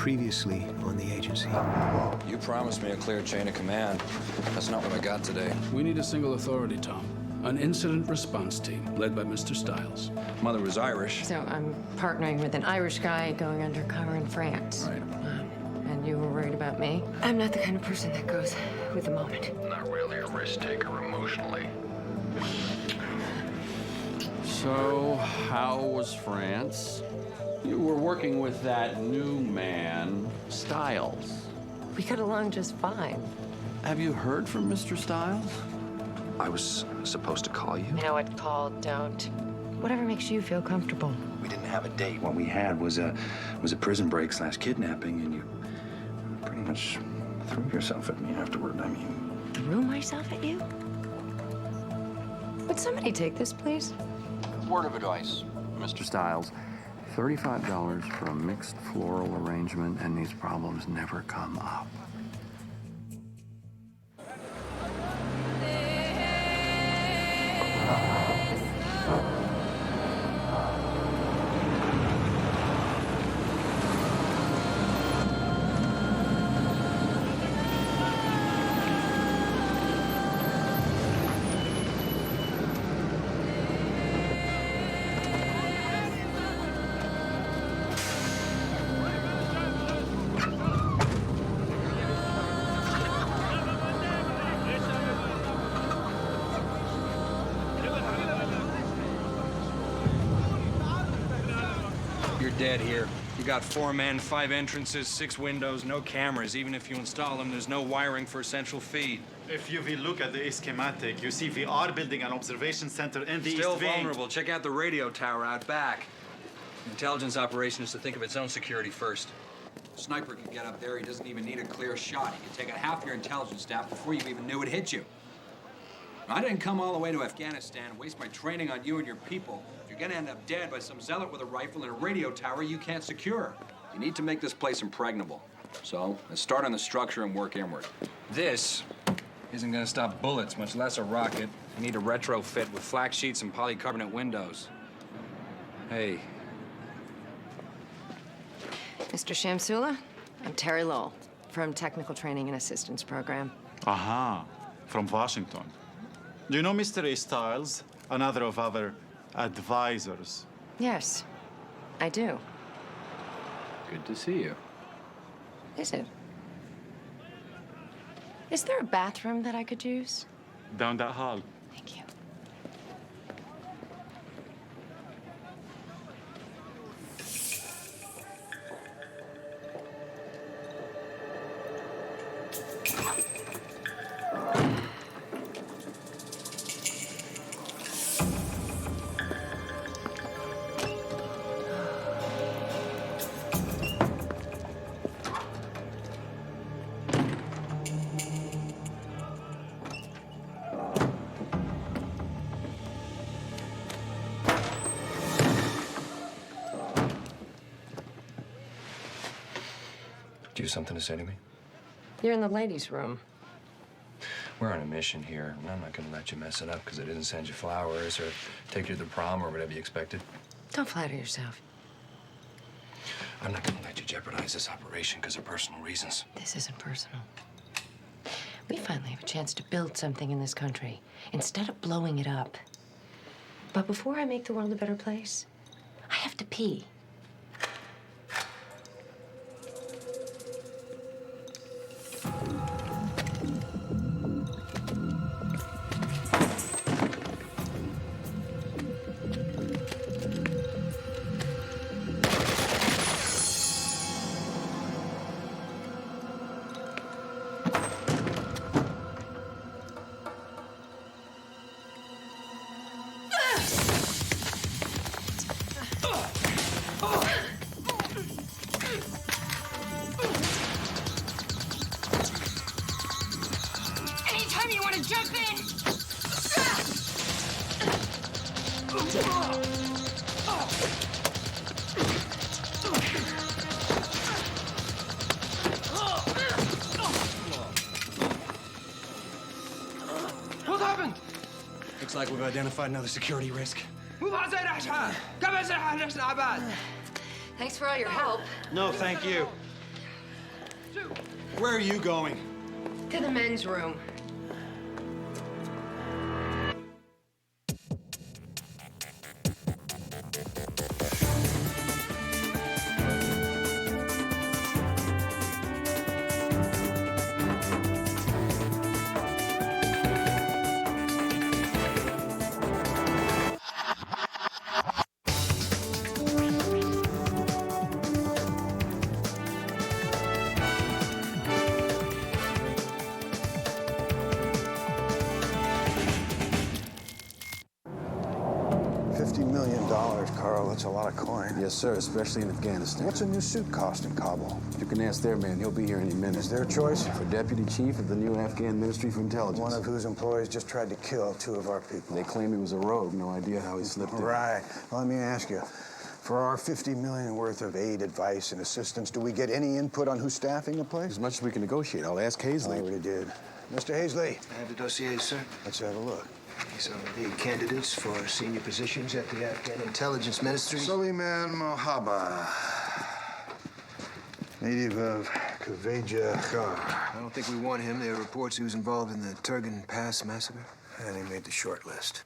previously on the agency. You promised me a clear chain of command. That's not what I got today. We need a single authority, Tom. An incident response team led by Mr. Stiles. Mother was Irish. So I'm partnering with an Irish guy going undercover in France. Right. And you were worried about me? I'm not the kind of person that goes with the moment. Not really a risk taker emotionally. So, how was France? You were working with that new man, Stiles. We got along just fine. Have you heard from Mr. Stiles? I was supposed to call you. You know what? Call, don't. Whatever makes you feel comfortable. We didn't have a date. What we had was a prison break / kidnapping, and you pretty much threw yourself at me afterward. I mean... Threw myself at you? Would somebody take this, please? Word of advice, Mr. Stiles. $35 for a mixed floral arrangement, and these problems never come up. You're dead here. You got 4 men, 5 entrances, 6 windows, no cameras. Even if you install them, there's no wiring for a central feed. If you will look at the schematic, you see we are building an observation center in the Still east wing. vulnerable. Check out the radio tower out back. Intelligence operation is to think of its own security first. Sniper can get up there. He doesn't even need a clear shot. He can take out half your intelligence staff before you even knew it hit you. I didn't come all the way to Afghanistan and waste my training on you and your people. You're gonna end up dead by some zealot with a rifle in a radio tower you can't secure. You need to make this place impregnable. So, let's start on the structure and work inward. This isn't gonna stop bullets, much less a rocket. You need a retrofit with flak sheets and polycarbonate windows. Hey. Mr. Shamsula, I'm Terry Lowell from Technical Training and Assistance Program. Aha, from Washington. Do you know Mr. Stiles, another of our advisors? Yes, I do. Good to see you. Is it? Is there a bathroom that I could use? Down that hall. Thank you. Do you have something to say to me? You're in the ladies' room. We're on a mission here, and I'm not gonna let you mess it up because I didn't send you flowers or take you to the prom or whatever you expected. Don't flatter yourself. I'm not gonna let you jeopardize this operation because of personal reasons. This isn't personal. We finally have a chance to build something in this country instead of blowing it up. But before I make the world a better place, I have to pee. Anytime you want to jump in! What happened? Looks like we've identified another security risk. Thanks for all your help. No, thank you. Where are you going? To the men's room. $50 million, Carl. That's a lot of coin. Yes, sir, especially in Afghanistan. What's a new suit cost in Kabul? You can ask their man. He'll be here any minute. Is their choice? For Deputy Chief of the new Afghan Ministry for Intelligence. One of whose employees just tried to kill 2 of our people. They claim he was a rogue. No idea how he slipped in. Right. Well, let me ask you. For our $50 million worth of aid, advice, and assistance, do we get any input on who's staffing the place? As much as we can negotiate. I'll ask Hazley. I already did. Mr. Hazley. I have the dossiers, sir. Let's have a look. These are the candidates for senior positions at the Afghan Intelligence Ministry. Suleiman Mohaba, native of Kveja Khar. I don't think we want him. There are reports he was involved in the Turgan Pass massacre. And he made the short list.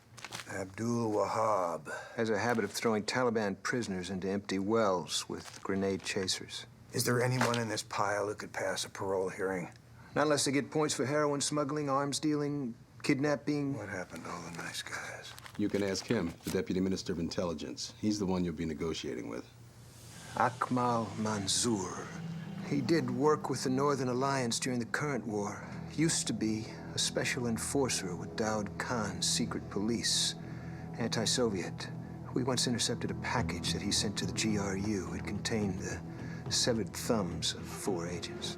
Abdul Wahab. Has a habit of throwing Taliban prisoners into empty wells with grenade chasers. Is there anyone in this pile who could pass a parole hearing? Not unless they get points for heroin smuggling, arms dealing, kidnapping. What happened to all the nice guys? You can ask him, the Deputy Minister of Intelligence. He's the one you'll be negotiating with. Akmal Manzoor. He did work with the Northern Alliance during the current war. Used to be a special enforcer with Daud Khan's secret police. Anti-Soviet. We once intercepted a package that he sent to the GRU. It contained the severed thumbs of 4 agents.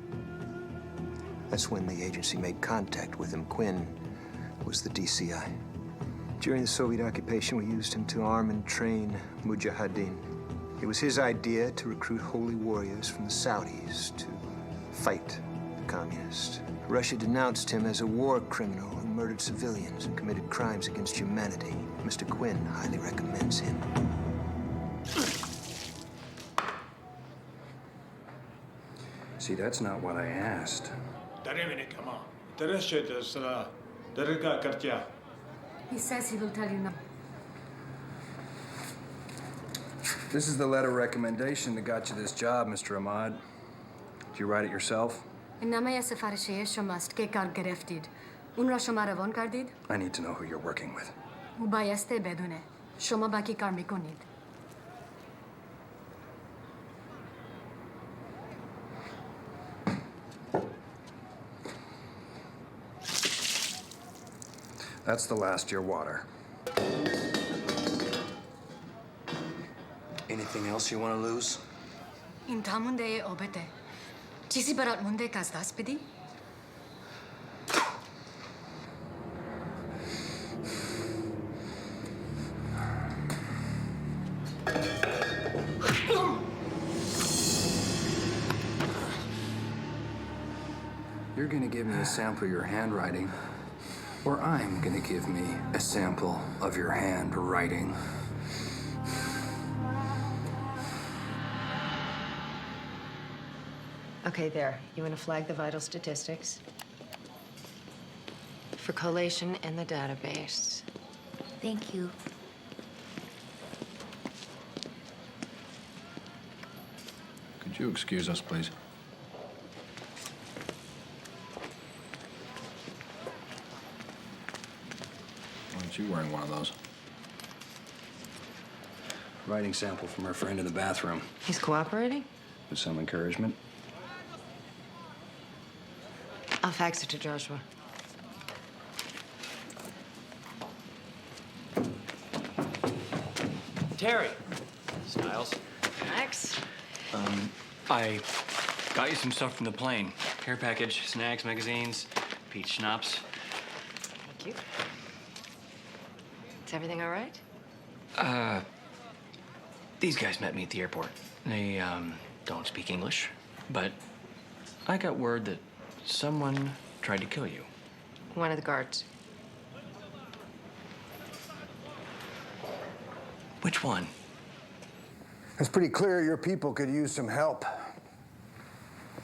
That's when the agency made contact with him. Quinn was the DCI. During the Soviet occupation, we used him to arm and train Mujahideen. It was his idea to recruit holy warriors from the Saudis to fight the communists. Russia denounced him as a war criminal who murdered civilians and committed crimes against humanity. Mr. Quinn highly recommends him. See, that's not what I asked. He says he will tell you now. This is the letter of recommendation that got you this job, Mr. Ahmad. Did you write it yourself? إنما يا سفارشية شماست که کار گرفتید. اون را شما روان کردید؟ I need to know who you're working with. او بایسته بدونه. شما با کی کار میکنید؟ That's the last year water. Anything else you want to lose? این تا مونده آبته. چیزی برات مونده که از دست بدی؟ You're gonna give me a sample of your handwriting, or I'm gonna give me a sample of your handwriting. Okay, there. You want to flag the vital statistics? For collation in the database. Thank you. Could you excuse us, please? Why aren't you wearing one of those? Writing sample from her friend in the bathroom. He's cooperating? With some encouragement. I'll fax it to Joshua. Terry. Styles. Max? I got you some stuff from the plane. Care package, snacks, magazines, peach schnapps. Thank you. Is everything all right? These guys met me at the airport. They, don't speak English, but I got word that someone tried to kill you. One of the guards. Which one? It's pretty clear your people could use some help.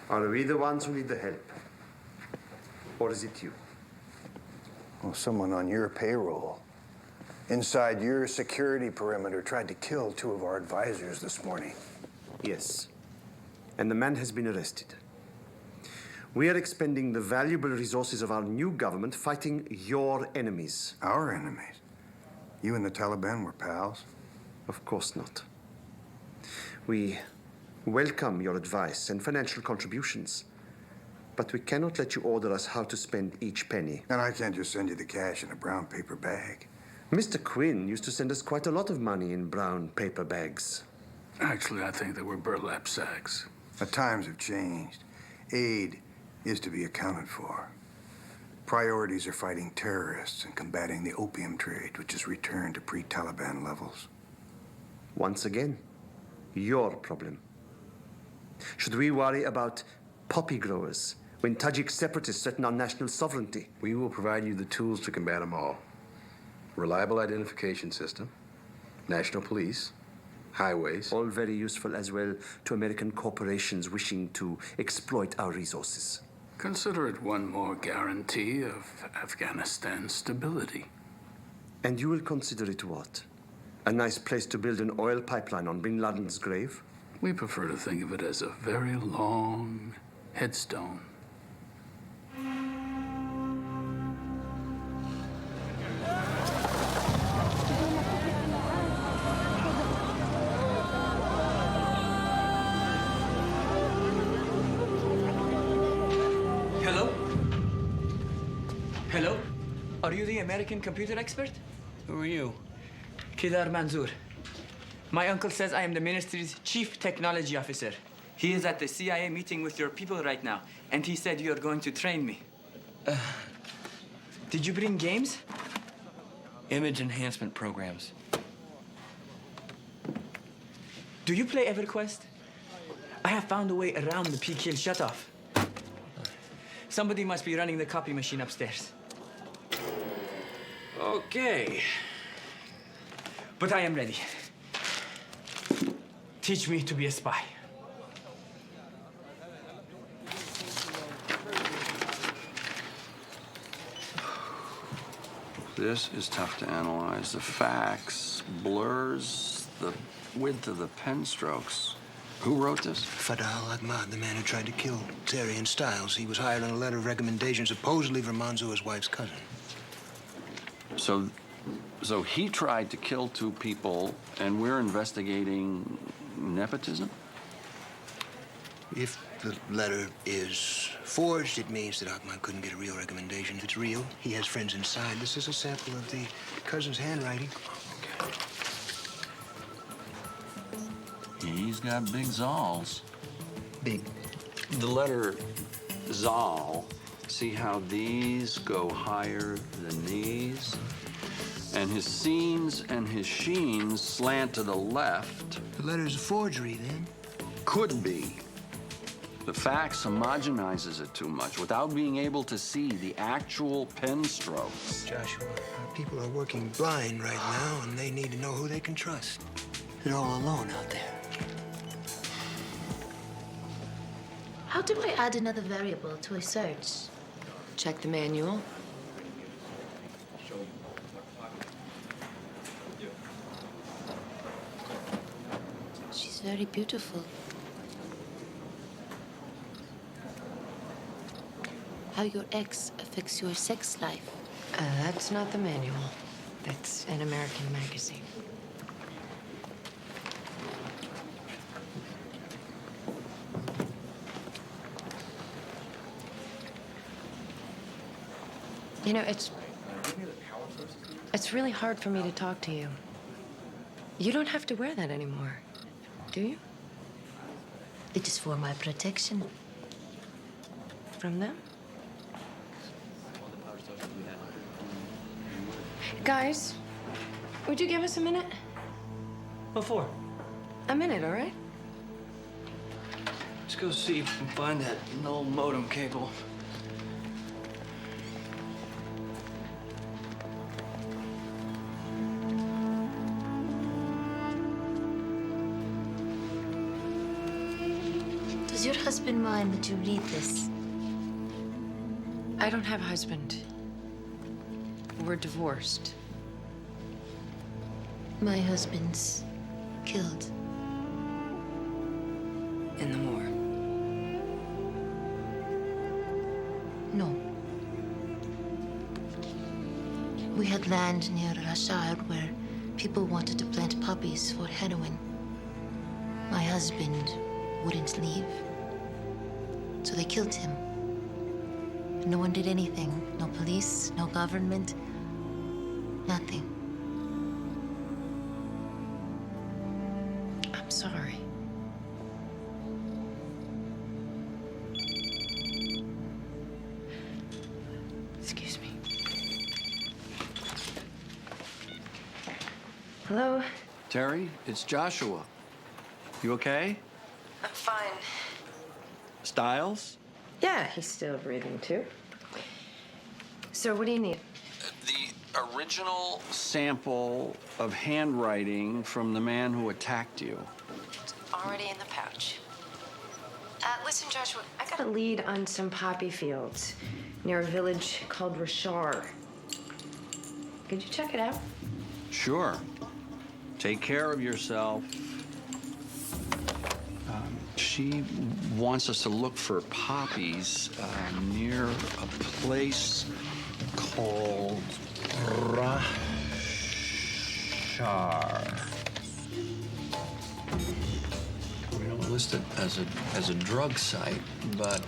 Are we the ones who need the help? Or is it you? Well, someone on your payroll, inside your security perimeter, tried to kill 2 of our advisors this morning. Yes. And the man has been arrested. We are expending the valuable resources of our new government fighting your enemies. Our enemies? You and the Taliban were pals? Of course not. We welcome your advice and financial contributions, but we cannot let you order us how to spend each penny. And I can't just send you the cash in a brown paper bag. Mr. Quinn used to send us quite a lot of money in brown paper bags. Actually, I think they were burlap sacks. The times have changed. Aid is to be accounted for. Priorities are fighting terrorists and combating the opium trade, which has returned to pre-Taliban levels. Once again, your problem. Should we worry about poppy growers when Tajik separatists threaten our national sovereignty? We will provide you the tools to combat them all. Reliable identification system, national police, highways. All very useful as well to American corporations wishing to exploit our resources. Consider it one more guarantee of Afghanistan's stability. And you will consider it what? A nice place to build an oil pipeline on Bin Laden's grave? We prefer to think of it as a very long headstone. Hello? Hello? Are you the American computer expert? Who are you? Kedar Manzoor. My uncle says I am the ministry's chief technology officer. He is at the CIA meeting with your people right now, and he said you are going to train me. Did you bring games? Image enhancement programs. Do you play EverQuest? I have found a way around the P-Kill shutoff. Somebody must be running the copy machine upstairs. Okay. But I am ready. Teach me to be a spy. This is tough to analyze. The facts, blurs, the width of the pen strokes. Who wrote this? Fadal Ahmad, the man who tried to kill Terry and Stiles. He was hired on a letter of recommendation, supposedly from Manzoor's wife's cousin. So he tried to kill 2 people, and we're investigating nepotism? If the letter is forged, it means that Ahmad couldn't get a real recommendation. If it's real, he has friends inside. This is a sample of the cousin's handwriting. He's got big zals. Big. The letter zal, see how these go higher than these? And his scenes and his sheens slant to the left. The letter's a forgery, then? Could be. The fax homogenizes it too much without being able to see the actual pen strokes. Joshua, our people are working blind right now, and they need to know who they can trust. They're all alone out there. How do I add another variable to a search? Check the manual. She's very beautiful. How your ex affects your sex life. That's not the manual. That's an American magazine. You know, it's really hard for me to talk to you. You don't have to wear that anymore, do you? It is for my protection. From them? Guys, would you give us a minute? What for? A minute, all right? Let's go see if we can find that null modem cable. Does your husband mind mind that you read this? I don't have a husband. We're divorced. My husband's killed. In the war. No. We had land near Rashad where people wanted to plant poppies for heroin. My husband wouldn't leave. So they killed him. No one did anything. No police, no government, nothing. I'm sorry. Excuse me. Hello? Terry, it's Joshua. You okay? I'm fine. Stiles? Yeah, he's still breathing too. So what do you need? The original sample of handwriting from the man who attacked you. It's already in the pouch. Listen, Joshua, I got a lead on some poppy fields near a village called Rashar. Could you check it out? Sure. Take care of yourself. She wants us to look for poppies near a place called Rashar. We don't list it as a drug site, but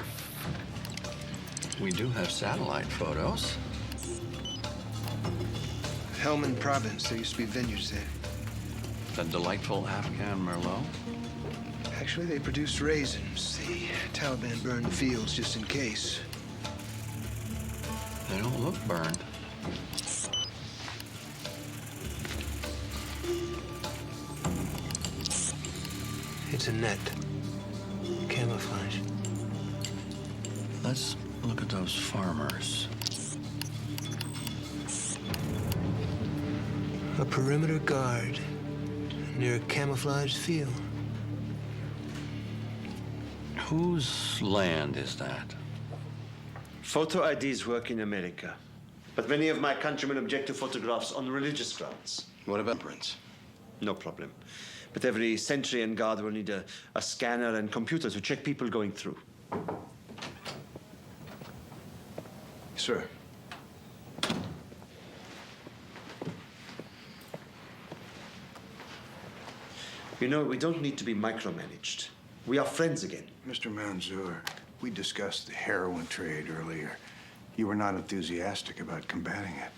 we do have satellite photos. Helmand province, there used to be vineyards there. The delightful Afghan Merlot. Actually, they produced raisins. The Taliban burned the fields just in case. They don't look burned. It's a net. Camouflage. Let's look at those farmers. A perimeter guard near a camouflaged field. Whose land is that? Photo IDs work in America, but many of my countrymen object to photographs on religious grounds. What about prints? No problem. But every sentry and guard will need a scanner and computer to check people going through. Sir. You know, we don't need to be micromanaged. We are friends again. Mr. Manzoor, we discussed the heroin trade earlier. You were not enthusiastic about combating it.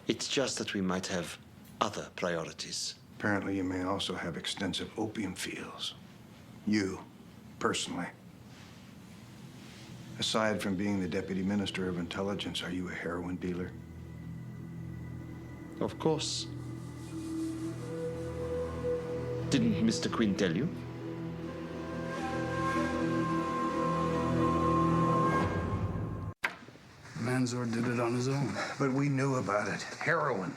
It's just that we might have other priorities. Apparently, you may also have extensive opium fields. You, personally. Aside from being the Deputy Minister of Intelligence, are you a heroin dealer? Of course. Didn't Mr. Quinn tell you? Manzoor did it on his own. But we knew about it. Heroin.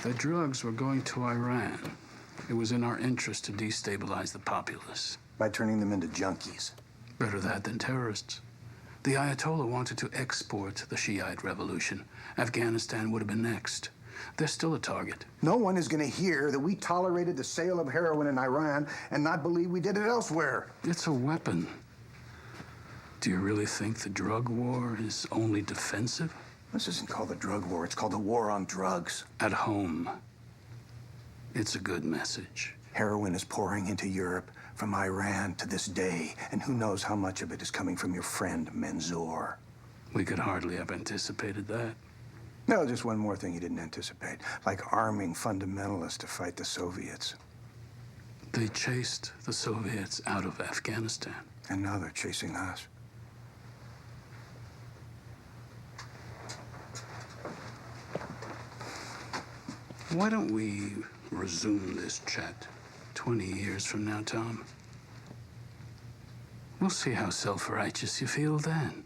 The drugs were going to Iran. It was in our interest to destabilize the populace. By turning them into junkies. Better that than terrorists. The Ayatollah wanted to export the Shiite revolution. Afghanistan would have been next. They're still a target. No one is going to hear that we tolerated the sale of heroin in Iran and not believe we did it elsewhere. It's a weapon. Do you really think the drug war is only defensive? This isn't called the drug war. It's called the war on drugs. At home, it's a good message. Heroin is pouring into Europe from Iran to this day, and who knows how much of it is coming from your friend Manzoor. We could hardly have anticipated that. No, just one more thing you didn't anticipate, like arming fundamentalists to fight the Soviets. They chased the Soviets out of Afghanistan. And now they're chasing us. Why don't we resume this chat 20 years from now, Tom? We'll see how self-righteous you feel then.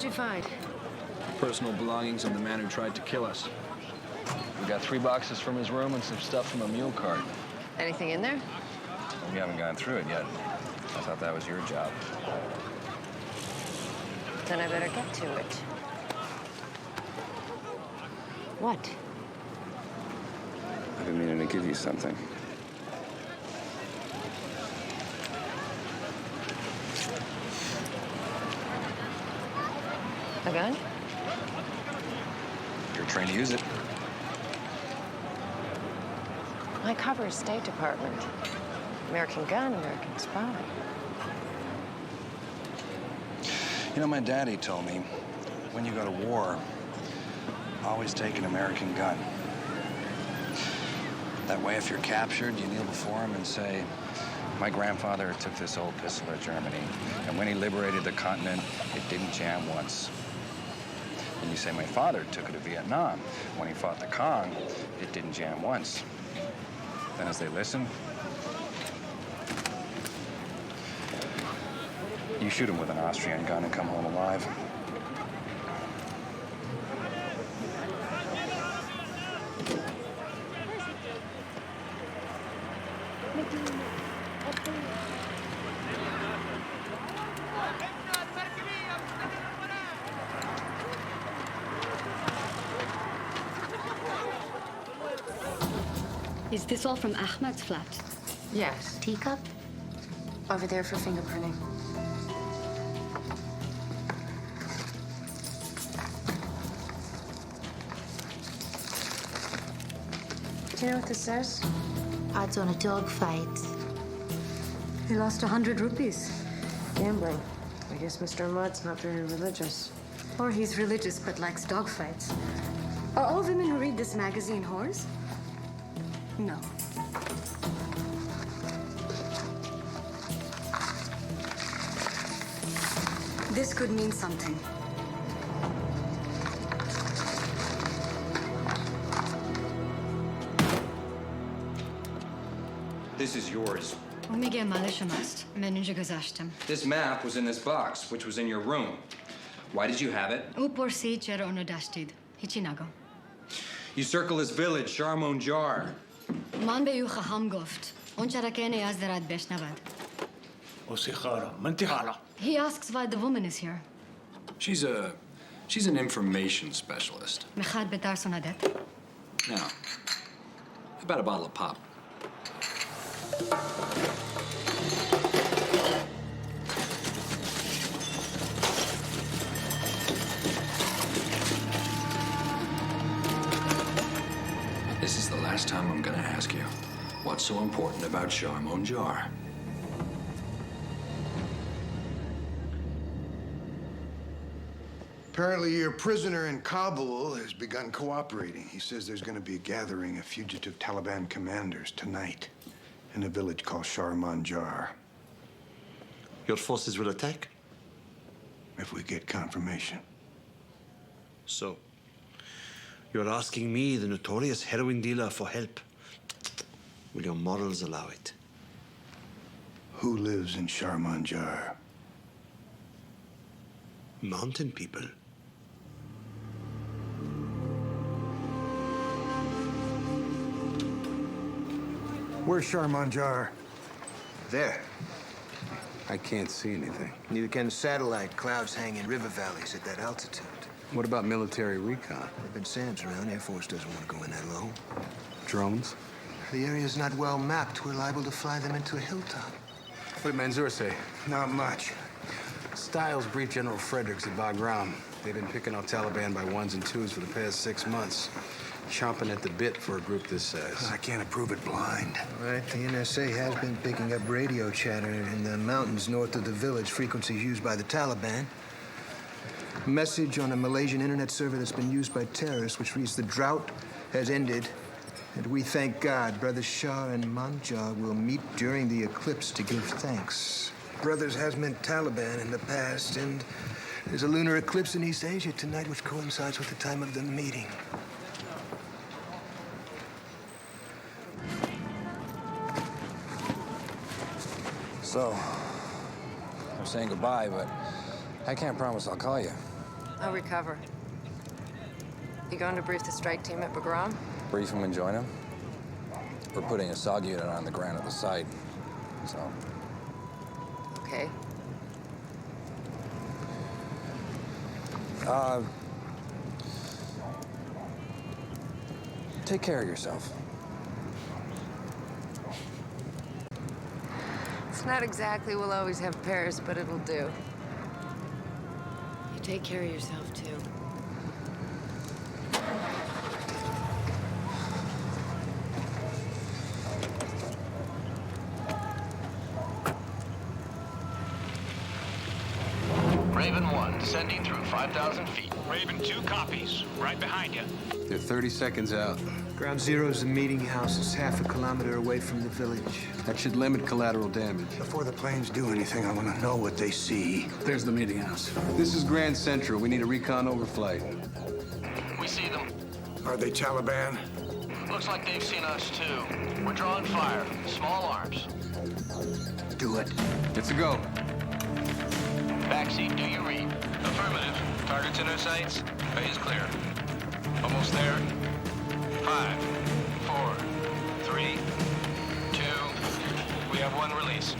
you find? Personal belongings of the man who tried to kill us. We got 3 boxes from his room and some stuff from a mule cart. Anything in there? We haven't gone through it yet. I thought that was your job. Then I better get to it. What? I've been meaning to give you something. A gun? You're trained to use it. My cover is State Department. American gun, American spy. You know, my daddy told me, when you go to war, always take an American gun. That way, if you're captured, you kneel before him and say, my grandfather took this old pistol to Germany, and when he liberated the continent, it didn't jam once. And you say, my father took it to Vietnam. When he fought the Kong, it didn't jam once. Then as they listen, you shoot him with an Austrian gun and come home alive. Is this all from Ahmed's flat? Yes. Teacup? Over there for fingerprinting. Do you know what this says? Odds on a dog fight. He lost 100 rupees. Gambling. I guess Mr. Ahmad's not very religious. Or he's religious but likes dog fights. Are all women who read this magazine whores? No. This could mean something. This is yours. میگه مال شماست. من اینجا گذاشتم. This map was in this box, which was in your room. Why did you have it? او پرسید چرا اونو داشتید. هیچی نگو. You circle this village, Sharmon Jar. من به او خواهم گفت. اون چرا که نیاز دارد بشنود. He asks why the woman is here. She's an information specialist. میخواد به ترسوندت. Now, about a bottle of pop. This is the last time I'm gonna ask you, what's so important about Sharmon Jar? Apparently, your prisoner in Kabul has begun cooperating. He says there's going to be a gathering of fugitive Taliban commanders tonight in a village called Sharman Jar. Your forces will attack? If we get confirmation. So, you're asking me, the notorious heroin dealer, for help? Will your morals allow it? Who lives in Sharman Jar? Mountain people. Where's Sharman Jar? There. I can't see anything. Neither can satellite. Clouds hang in river valleys at that altitude. What about military recon? There have been SAMs around. Air Force doesn't want to go in that low. Drones? The area's not well mapped. We're liable to fly them into a hilltop. What did Mansour say? Not much. Stiles briefed General Fredericks at Bagram. They've been picking off Taliban by ones and twos for the past 6 months. Chomping at the bit for a group this size. I can't approve it blind. Right, the NSA has been picking up radio chatter in the mountains north of the village, frequencies used by the Taliban. A message on a Malaysian internet server that's been used by terrorists, which reads, the drought has ended, and we thank God. Brothers Shah and Manjar will meet during the eclipse to give thanks. Brothers has meant Taliban in the past, and there's a lunar eclipse in East Asia tonight, which coincides with the time of the meeting. So, I'm saying goodbye, but I can't promise I'll call you. I'll recover. You going to brief the strike team at Bagram? Brief him and join him. We're putting a SOG unit on the ground at the site, so. Okay. Take care of yourself. It's not exactly we'll always have Paris, but it'll do. You take care of yourself, too. Raven 1, descending through 5,000 feet. Raven 2 copies. Right behind you. They're 30 seconds out. Ground Zero's the meeting house. It's half a kilometer away from the village. That should limit collateral damage. Before the planes do anything, I want to know what they see. There's the meeting house. This is Grand Central. We need a recon overflight. We see them. Are they Taliban? Looks like they've seen us, too. We're drawing fire. Small arms. Do it. It's a go. Backseat, do you read? Affirmative. Targets in our sights. Bay is clear. Almost there. 5, 4, 3, 2. We have one release.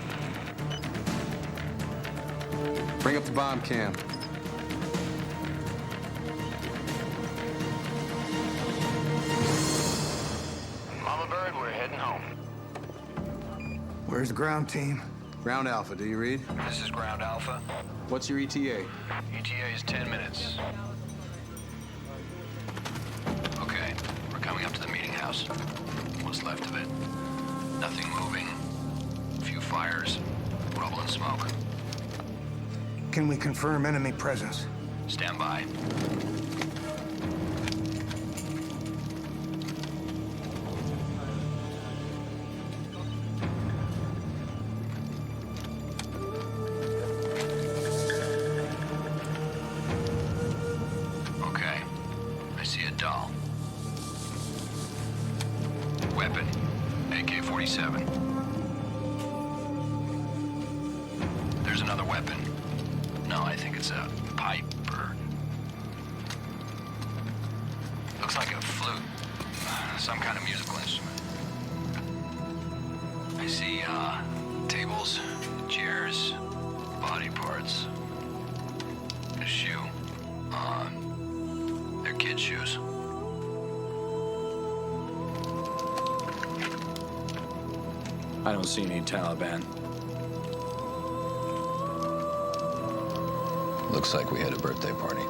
Bring up the bomb cam. Mama Bird, we're heading home. Where's the ground team? Ground Alpha, do you read? This is Ground Alpha. What's your ETA? ETA is 10 minutes. Okay, we're coming up to the meeting house. What's left of it? Nothing moving. A few fires. Rubble and smoke. Can we confirm enemy presence? Stand by. Okay. I see a doll. Weapon. AK-47. There's another weapon. No, I think it's a pipe or... Looks like a flute. Some kind of musical instrument. I see, tables, chairs, body parts. A shoe. They're kids' shoes. I don't see any Taliban. Looks like we had a birthday party.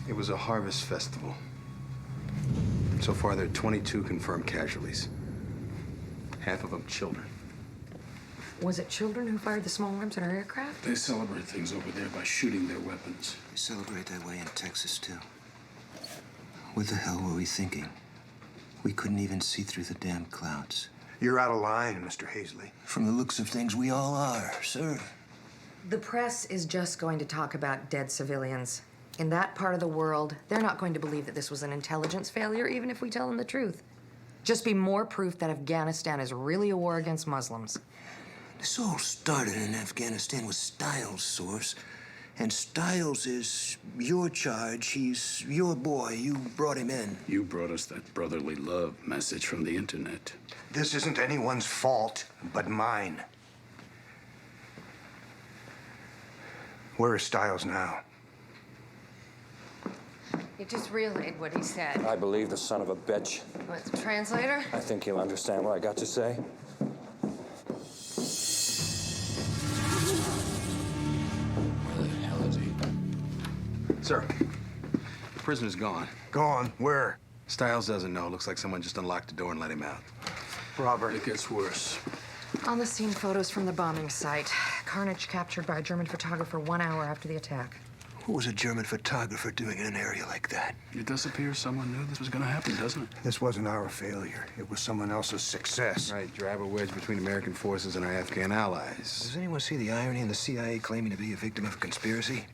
It was a harvest festival. So far, there are 22 confirmed casualties. Half of them children. Was it children who fired the small arms at our aircraft? They celebrate things over there by shooting their weapons. We celebrate that way in Texas, too. What the hell were we thinking? We couldn't even see through the damn clouds. You're out of line, Mr. Hazley. From the looks of things, we all are, sir. The press is just going to talk about dead civilians. In that part of the world, they're not going to believe that this was an intelligence failure, even if we tell them the truth. Just be more proof that Afghanistan is really a war against Muslims. This all started in Afghanistan with Stiles' source. And Stiles is your charge. He's your boy. You brought him in. You brought us that brotherly love message from the internet. This isn't anyone's fault but mine. Where is Stiles now? You just relayed what he said. I believe the son of a bitch. What's the translator? I think he'll understand what I got to say. Where the hell is he? Sir, the prisoner's gone. Gone? Where? Stiles doesn't know. Looks like someone just unlocked the door and let him out. Robert. It gets worse. On the scene, photos from the bombing site. Carnage captured by a German photographer 1 hour after the attack. What was a German photographer doing in an area like that? It does appear someone knew this was going to happen, doesn't it? This wasn't our failure. It was someone else's success. Right, drive a wedge between American forces and our Afghan allies. Does anyone see the irony in the CIA claiming to be a victim of a conspiracy?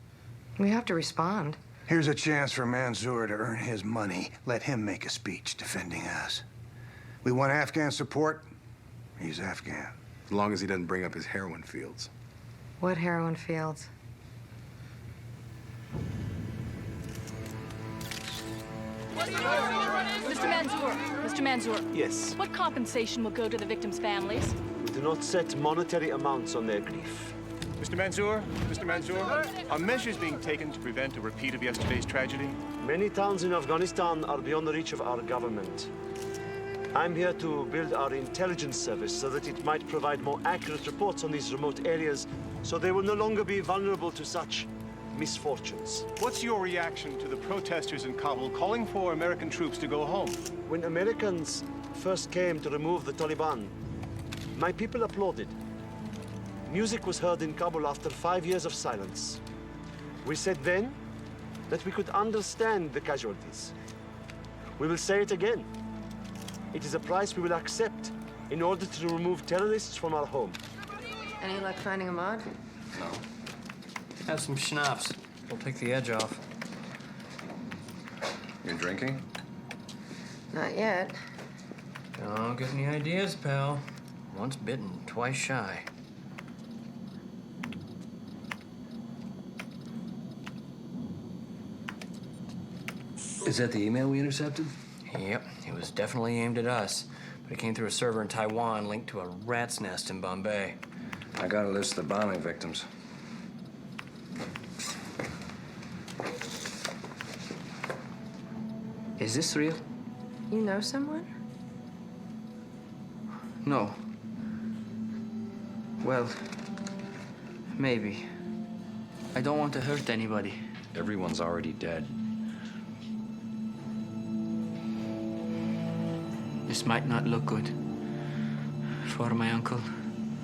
We have to respond. Here's a chance for Mansour to earn his money. Let him make a speech defending us. We want Afghan support. He's Afghan. As long as he doesn't bring up his heroin fields. What heroin fields? Mr. Mansour, Mr. Mansour. Yes. What compensation will go to the victims' families? We do not set monetary amounts on their grief. Mr. Mansour, are measures being taken to prevent a repeat of yesterday's tragedy? Many towns in Afghanistan are beyond the reach of our government. I'm here to build our intelligence service so that it might provide more accurate reports on these remote areas so they will no longer be vulnerable to such misfortunes. What's your reaction to the protesters in Kabul calling for American troops to go home? When Americans first came to remove the Taliban, my people applauded. Music was heard in Kabul after 5 years of silence. We said then that we could understand the casualties. We will say it again. It is a price we will accept in order to remove terrorists from our home. Any luck finding a mod? No. Have some schnapps. We'll take the edge off. You drinking? Not yet. Don't get any ideas, pal. Once bitten, twice shy. Is that the email we intercepted? Yep, it was definitely aimed at us. But it came through a server in Taiwan linked to a rat's nest in Bombay. I got a list of the bombing victims. Is this real? You know someone? No. Well, maybe. I don't want to hurt anybody. Everyone's already dead. This might not look good for my uncle.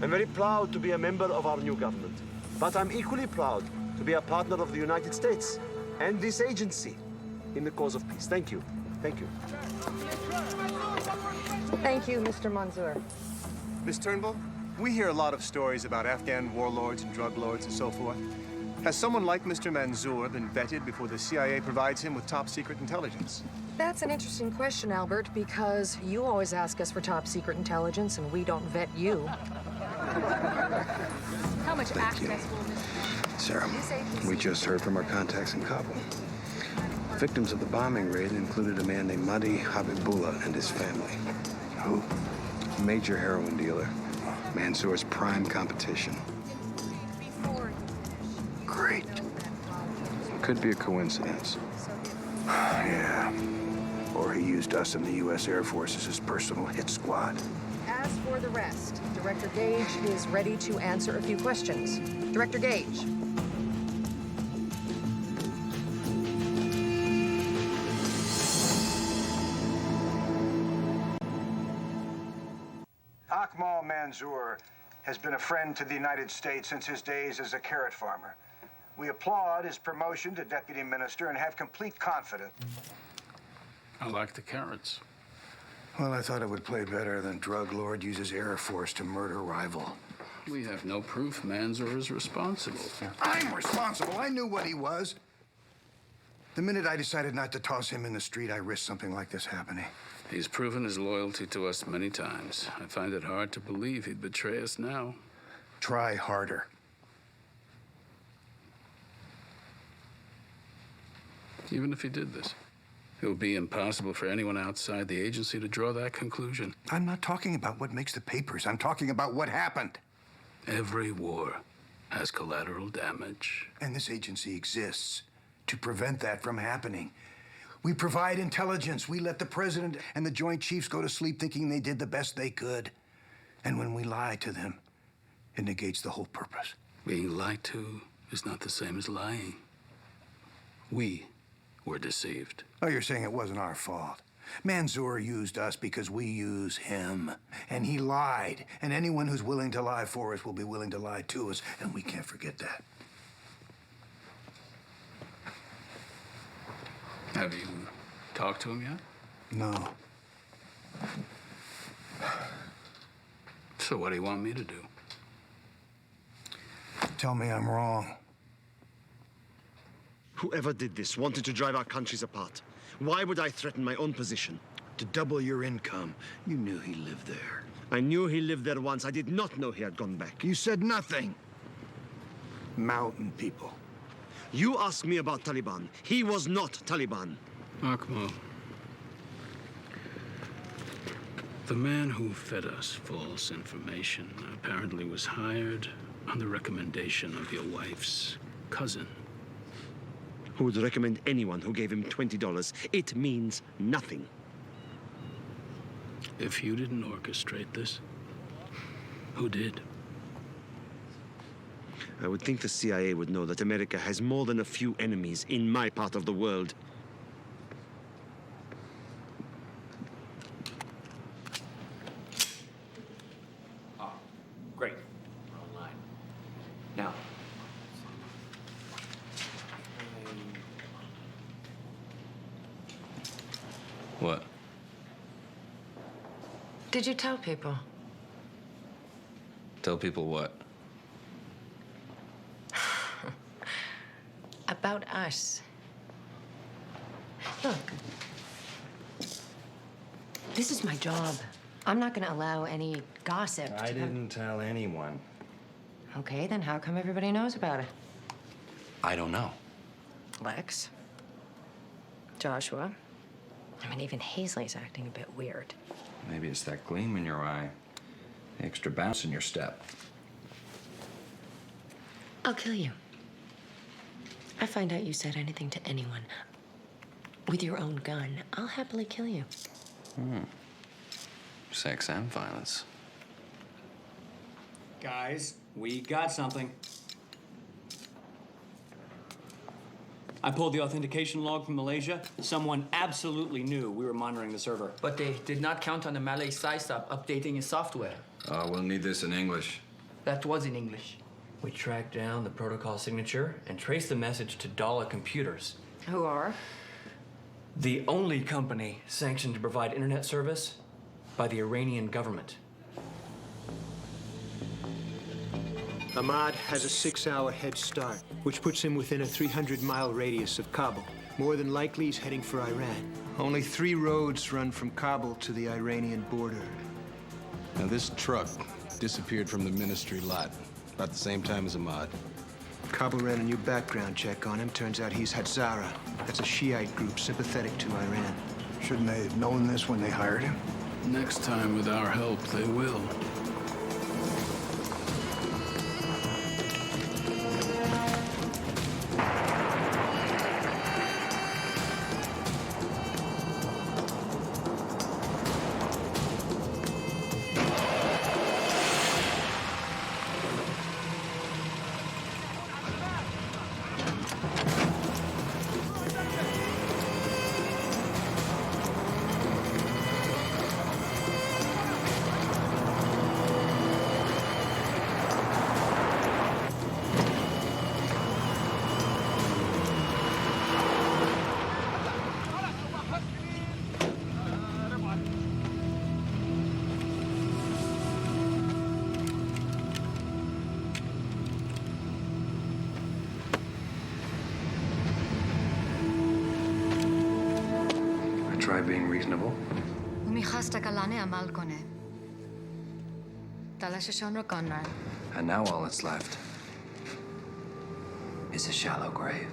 I'm very proud to be a member of our new government, but I'm equally proud to be a partner of the United States and this agency in the cause of peace. Thank you. Thank you. Thank you, Mr. Mansour. Miss Turnbull, we hear a lot of stories about Afghan warlords and drug lords and so forth. Has someone like Mr. Mansour been vetted before the CIA provides him with top-secret intelligence? That's an interesting question, Albert, because you always ask us for top-secret intelligence, and we don't vet you. How much access will Mr. Sarah, we just heard from our contacts in Kabul. Victims of the bombing raid included a man named Mahdi Habibullah and his family. Who? Major heroin dealer. Mansour's prime competition. Great. Could be a coincidence. Yeah. Or he used us in the U.S. Air Force as his personal hit squad. As for the rest, Director Gage is ready to answer a few questions. Director Gage. Akmal Mansour has been a friend to the United States since his days as a carrot farmer. We applaud his promotion to deputy minister and have complete confidence. I like the carrots. Well, I thought it would play better than drug lord uses Air Force to murder rival. We have no proof Mansour is responsible. I'm responsible. I knew what he was. The minute I decided not to toss him in the street, I risked something like this happening. He's proven his loyalty to us many times. I find it hard to believe he'd betray us now. Try harder. Even if he did this, it would be impossible for anyone outside the agency to draw that conclusion. I'm not talking about what makes the papers. I'm talking about what happened. Every war has collateral damage. And this agency exists to prevent that from happening. We provide intelligence. We let the president and the Joint Chiefs go to sleep thinking they did the best they could. And when we lie to them, it negates the whole purpose. Being lied to is not the same as lying. We were deceived. Oh, you're saying it wasn't our fault. Mansour used us because we use him. And he lied. And anyone who's willing to lie for us will be willing to lie to us. And we can't forget that. Have you talked to him yet? No. So what do you want me to do? Tell me I'm wrong. Whoever did this wanted to drive our countries apart. Why would I threaten my own position? To double your income. You knew he lived there. I knew he lived there once. I did not know he had gone back. You said nothing. Mountain people. You asked me about Taliban. He was not Taliban. Akmal, the man who fed us false information apparently was hired on the recommendation of your wife's cousin. Who would recommend anyone who gave him $20? It means nothing. If you didn't orchestrate this, who did? I would think the CIA would know that America has more than a few enemies in my part of the world. Oh, great. We're online. Now. What? Did you tell people? Tell people what? About us. Look. This is my job. I'm not gonna allow any gossip. I didn't tell anyone. Okay, then how come everybody knows about it? I don't know. Lex? Joshua? I mean, even Hazley's acting a bit weird. Maybe it's that gleam in your eye, the extra bounce in your step. I'll kill you. I find out you said anything to anyone with your own gun, I'll happily kill you. Sex and violence. Guys, we got something. I pulled the authentication log from Malaysia. Someone absolutely knew we were monitoring the server. But they did not count on the Malay SciSub updating his software. We'll need this in English. That was in English. We tracked down the protocol signature and traced the message to Dala Computers. Who are? The only company sanctioned to provide internet service by the Iranian government. Ahmad has a 6-hour head start, which puts him within a 300-mile radius of Kabul. More than likely, he's heading for Iran. Only 3 roads run from Kabul to the Iranian border. Now, this truck disappeared from the ministry lot about the same time as Ahmad. Kabul ran a new background check on him. Turns out he's Hazara. That's a Shiite group sympathetic to Iran. Shouldn't they have known this when they hired him? Next time, with our help, they will. Try being reasonable. میخواست کلانه عمل کنه. تلاششان رو کنن. And now all that's left is a shallow grave.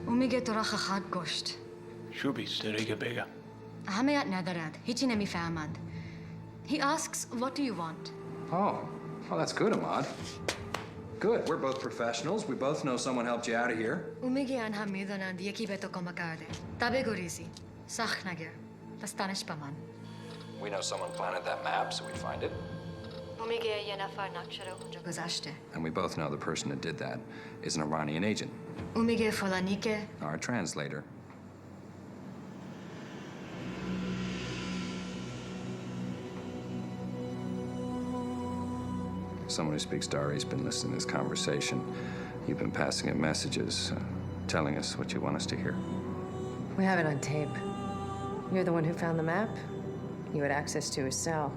او میگه تو را خواهد کشت. شو بیشتری بگم. اهمیت ندارد. هیچی نمیفهمد. He asks, what do you want? Oh, well, that's good, Ahmad. Good. We're both professionals. We both know someone helped you out of here. او میگه آنها میدانند یکی به تو کمک کرده. تا بگریزی. سخت نگیر. دستانش به من. We know someone planted that map, so we'd find it. او میگه یه نفر نقشه رو اونجا گذاشته. And we both know the person that did that is an Iranian agent. او میگه فلانی که Our translator. Someone who speaks Dari has been listening to this conversation. You've been passing him messages, telling us what you want us to hear. We have it on tape. You're the one who found the map. You had access to his cell.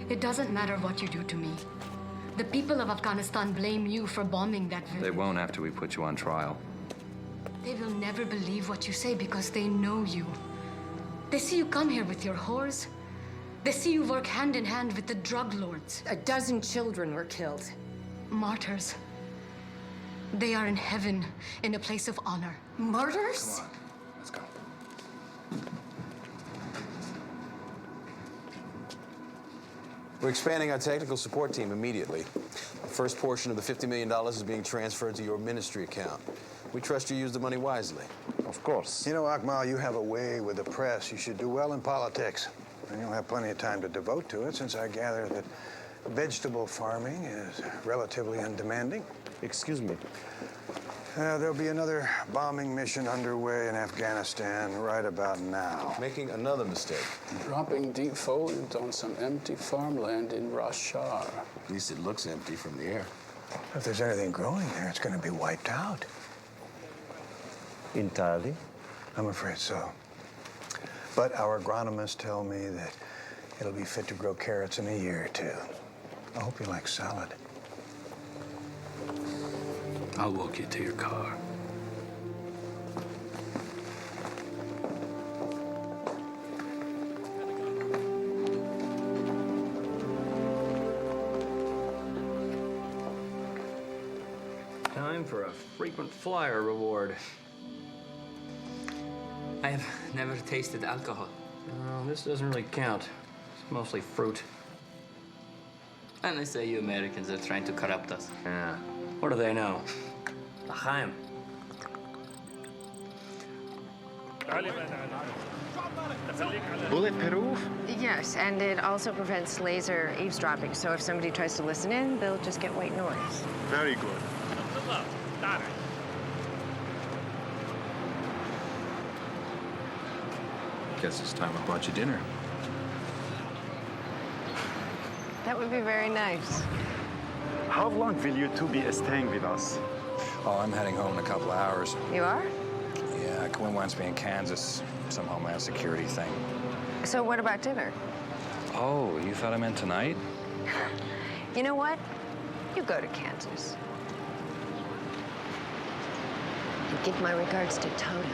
It doesn't matter what you do to me. The people of Afghanistan blame you for bombing that village. They won't after we put you on trial. They will never believe what you say because they know you. They see you come here with your whores. They see you work hand in hand with the drug lords. A dozen children were killed. Martyrs. They are in heaven, in a place of honor. Martyrs? Come on, let's go. We're expanding our technical support team immediately. The first portion of the $50 million is being transferred to your ministry account. We trust you use the money wisely. Of course. You know, Akmal, you have a way with the press. You should do well in politics. And you'll have plenty of time to devote to it, since I gather that vegetable farming is relatively undemanding. Excuse me. There'll be another bombing mission underway in Afghanistan right about now. Making another mistake. Dropping deep foliage on some empty farmland in Rashar. At least it looks empty from the air. If there's anything growing there, it's going to be wiped out. Entirely? I'm afraid so. But our agronomists tell me that it'll be fit to grow carrots in a year or two. I hope you like salad. I'll walk you to your car. Time for a frequent flyer reward. I have never tasted alcohol. No, this doesn't really count. It's mostly fruit. And they say you Americans are trying to corrupt us. Yeah. What do they know? L'chaim. Bulletproof? Yes, and it also prevents laser eavesdropping, so if somebody tries to listen in, they'll just get white noise. Very good. Guess it's time I brought you dinner. That would be very nice. How long will you two be staying with us? Oh, I'm heading home in a couple of hours. You are? Yeah, Quinn wants me in Kansas. Some homeland security thing. So what about dinner? Oh, you thought I meant tonight? You know what? You go to Kansas. And give my regards to Toto.